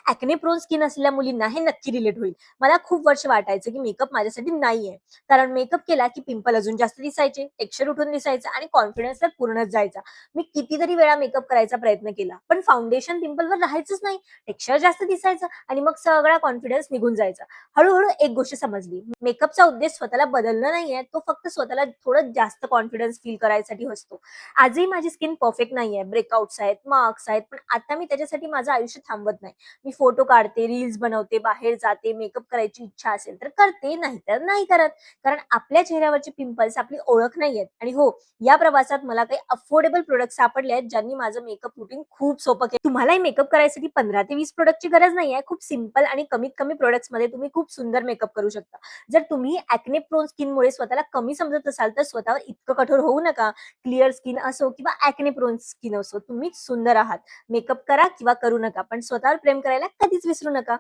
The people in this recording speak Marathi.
ॲक्ने प्रोन स्किन असलेल्या मुलींना हे नक्की रिलेट होईल. मला खूप वर्ष वाटायचं की मेकअप माझ्यासाठी नाहीये. कारण मेकअप केला की पिंपल अजून जास्त दिसायचे, टेक्स्चर उठून दिसायचं आणि कॉन्फिडन्स तर पूर्णच जायचा. मी कितीतरी वेळा मेकअप करायचा प्रयत्न केला, पण फाउंडेशन पिंपलवर राहायचंच नाही. टेक्स्चर जास्त दिसायचं आणि मग सगळा कॉन्फिडन्स निघून जायचा. हळू एक गोष्ट समजली. मेकअपचा उद्देश स्वतःला बदलणं नाहीये, तो फक्त स्वतःला थोडं जास्त कॉन्फिडन्स फील करायसाठी असतो. आजही माझी स्किन परफेक्ट नाहीये. ब्रेकआउट्स आहेत, मार्क्स आहेत, पण आता मी त्याच्यासाठी माझं आयुष्य थांबवत नाही. मी फोटो काढते, रील्स बनवते, बाहेर जाते, मेकअप करायची इच्छा असेल तर करते, नाहीतर नाही करत. कारण आपल्या चेहऱ्यावरचे पिंपल्स आपली ओळख नाहीयेत. आणि हो, या प्रवासात मला काही अफोर्डेबल प्रॉडक्ट्स सापडले आहेत, ज्यांनी माझं मेकअप रुटीन खूप सोपं केलं. तुम्हालाही मेकअप करायसाठी 15 ते 20 प्रॉडक्टची गरज नाहीये. खूप सिंपल आणि कमीत कमी प्रॉडक्ट्समध्ये तुम्ही खूप सुंदर मेकअप करू शकता. जर तुम्ही ॲक्ने प्रोन स्किनमुळे स्वतःला कमी समजत असाल, तर स्वतःवर इतकं कठोर होऊ नका. क्लिअर स्किन असो किंवा ॲक्ने प्रोन स्किन असो, तुम्हीच सुंदर आहात. मेकअप करा किंवा करू नका, पण स्वतःवर प्रेम करायला कधीच विसरू नका.